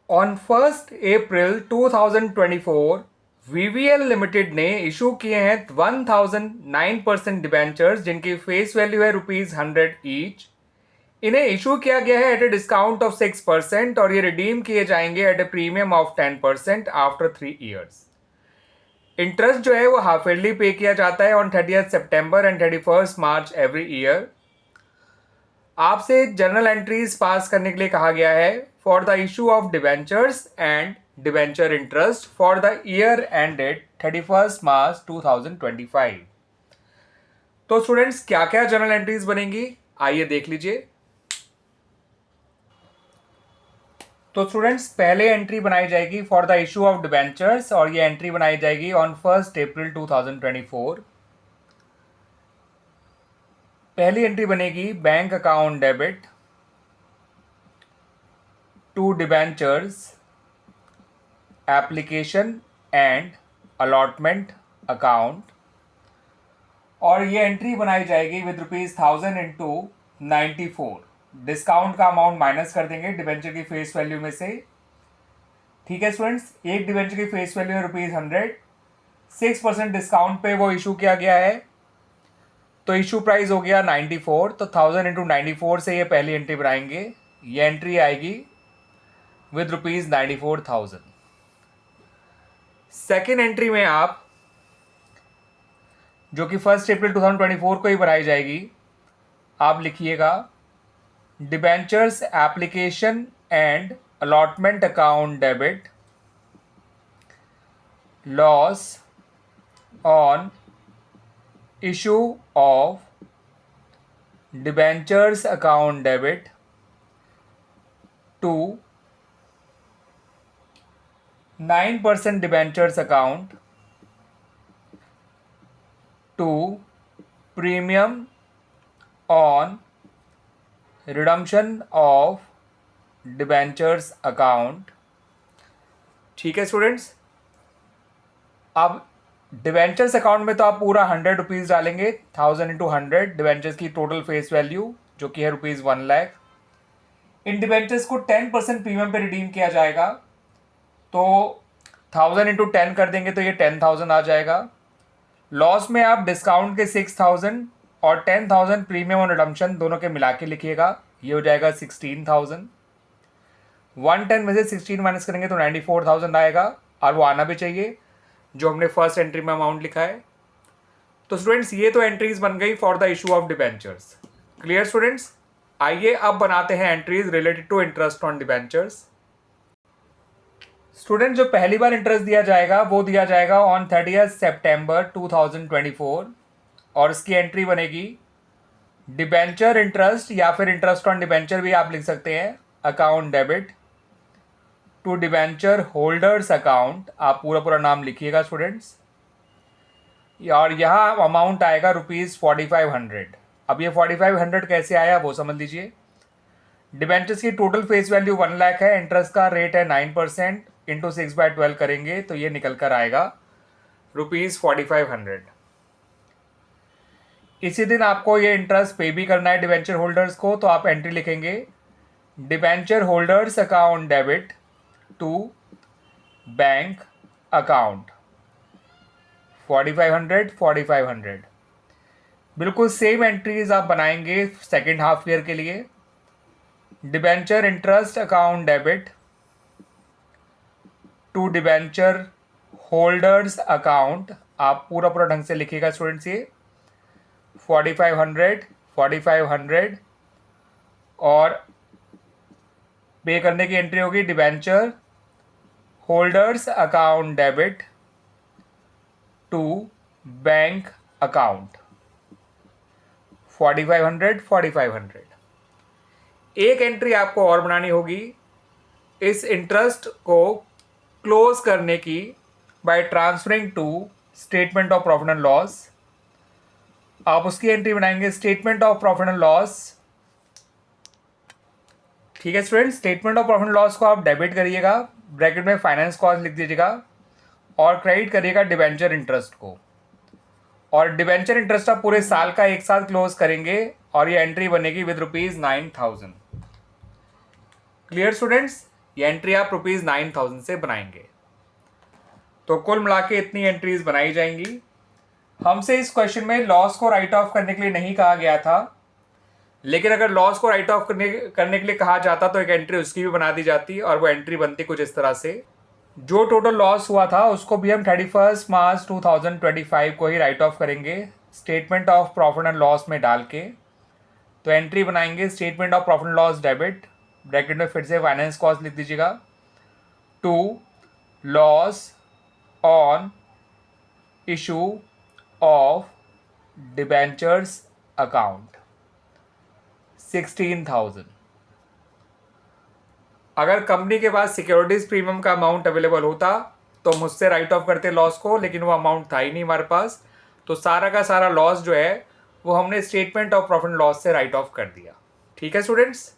On 1 April 2024 वीवीएल limited ने issue किए हैं 1009% डिबेंचर्स जिनकी फेस वैल्यू है ₹100 ईच। इन्हें इशू किया गया है एट ए डिस्काउंट ऑफ 6% और ये रिडीम किए जाएंगे at a premium of 10% after 3 years. Interest जो है वो हाफ ईयरली पे किया जाता है ऑन 30 सितंबर एंड 31 मार्च एवरी ईयर। आपसे जनरल एंट्रीज पास करने के लिए कहा गया है for the issue of debentures and debenture interest for the year ended 31 March 2025। तो स्टूडेंट्स क्या क्या जनरल एंट्रीज बनेंगी आइए देख लीजिए। तो स्टूडेंट्स पहले एंट्री बनाई जाएगी for the issue of debentures और ये एंट्री बनाई जाएगी ऑन 1 अप्रैल 2024। पहली एंट्री बनेगी bank account debit to debentures application and allotment account और ये एंट्री बनाई जाएगी विद ₹1000 इंटू 94। डिस्काउंट का अमाउंट माइनस कर देंगे डिबेंचर की फेस वैल्यू में से। ठीक है स्टूडेंट्स, एक डिबेंचर की फेस वैल्यू है ₹100, 6% डिस्काउंट पे वो इशू किया गया है तो इशू प्राइस हो गया 94। तो 1000 इंटू 94 से ये पहली एंट्री बनाएंगे। ये एंट्री आएगी विद ₹94,000। सेकेंड एंट्री में आप जो कि 1 अप्रैल 2024 को ही बनाई जाएगी, आप लिखिएगा debentures application and allotment account debit loss on issue of debentures account debit to 9% debentures account to premium on redemption of debentures account. ठीक है स्टूडेंट्स, अब डिबेंचर्स अकाउंट में तो आप पूरा ₹100 डालेंगे, 1000 इंटू 100 डिबेंचर्स की टोटल फेस वैल्यू जो कि है ₹1,00,000। इन डिबेंचर्स को 10% प्रीमियम पे रिडीम किया जाएगा तो 1000 इंटू 10 कर देंगे तो ये 10,000 आ जाएगा। लॉस में आप डिस्काउंट के 6000 और 10,000 प्रीमियम और रिडम्पशन दोनों के मिला के लिखिएगा, ये हो जाएगा 16,000। 110 में से 16 माइनस करेंगे तो 94,000 आएगा और वो आना भी चाहिए जो हमने फर्स्ट एंट्री में अमाउंट लिखा है। तो स्टूडेंट्स ये तो एंट्रीज बन गई for the issue of debentures. Clear students, आइए अब बनाते हैं entries related to interest on debentures. Student जो पहली बार इंटरेस्ट दिया जाएगा वो दिया जाएगा ऑन 30 सितंबर 2024 और इसकी एंट्री बनेगी डिबेंचर इंटरेस्ट या फिर इंटरेस्ट ऑन डिबेंचर भी आप लिख सकते हैं account debit to debenture holders account. आप पूरा पूरा नाम लिखिएगा स्टूडेंट्स और यहाँ अमाउंट आएगा ₹4500। अब ये 4500 कैसे आया वो समझ लीजिए। डिबेंचर्स की टोटल फेस वैल्यू 1,00,000 है, इंटरेस्ट का रेट है 9%, इंटू 6/12 करेंगे तो ये निकल कर आएगा ₹4500। इसी दिन आपको ये इंटरेस्ट पे भी करना है डिबेंचर होल्डर्स को, तो आप एंट्री लिखेंगे debenture holders account debit to bank account 4500। बिल्कुल सेम एंट्रीज आप बनाएंगे सेकेंड हाफ ईयर के लिए। Debenture interest account debit to debenture holders account, आप पूरा पूरा ढंग से लिखिएगा स्टूडेंट्स ये 4500 और पे करने की एंट्री होगी debenture holders account debit to bank account 4500। एक एंट्री आपको और बनानी होगी इस इंटरेस्ट को क्लोज करने की by transferring to statement of profit and loss. आप उसकी एंट्री बनाएंगे statement of profit and loss. ठीक है student, statement of profit and loss को आप डेबिट करिएगा, ब्रैकेट में फाइनेंस कॉस्ट लिख दीजिएगा और क्रेडिट करिएगा डिबेंचर इंटरेस्ट को। और डिबेंचर इंटरेस्ट आप पूरे साल का एक साथ क्लोज करेंगे और ये एंट्री बनेगी विद ₹9,000। क्लियर स्टूडेंट्स, ये एंट्री आप ₹9,000 से बनाएंगे। तो कुल मिला के इतनी एंट्रीज बनाई जाएंगी। हमसे इस क्वेश्चन में लॉस को राइट ऑफ करने के लिए नहीं कहा गया था, लेकिन अगर लॉस को राइट ऑफ करने के लिए कहा जाता तो एक एंट्री उसकी भी बना दी जाती, और वो एंट्री बनती कुछ इस तरह से। जो टोटल लॉस हुआ था उसको भी हम 31 मार्च 2025 को ही राइट ऑफ करेंगे statement of profit and loss में डाल के। तो एंट्री बनाएंगे statement of profit and loss debit, bracket में फिर से फाइनेंस कॉस्ट लिख दीजिएगा, to loss on issue of debentures account 16,000। अगर कंपनी के पास सिक्योरिटीज प्रीमियम का अमाउंट अवेलेबल होता तो मुझसे राइट ऑफ करते लॉस को, लेकिन वो अमाउंट था ही नहीं हमारे पास। तो सारा का सारा लॉस जो है वो हमने statement of profit and loss से राइट ऑफ कर दिया। ठीक है स्टूडेंट्स।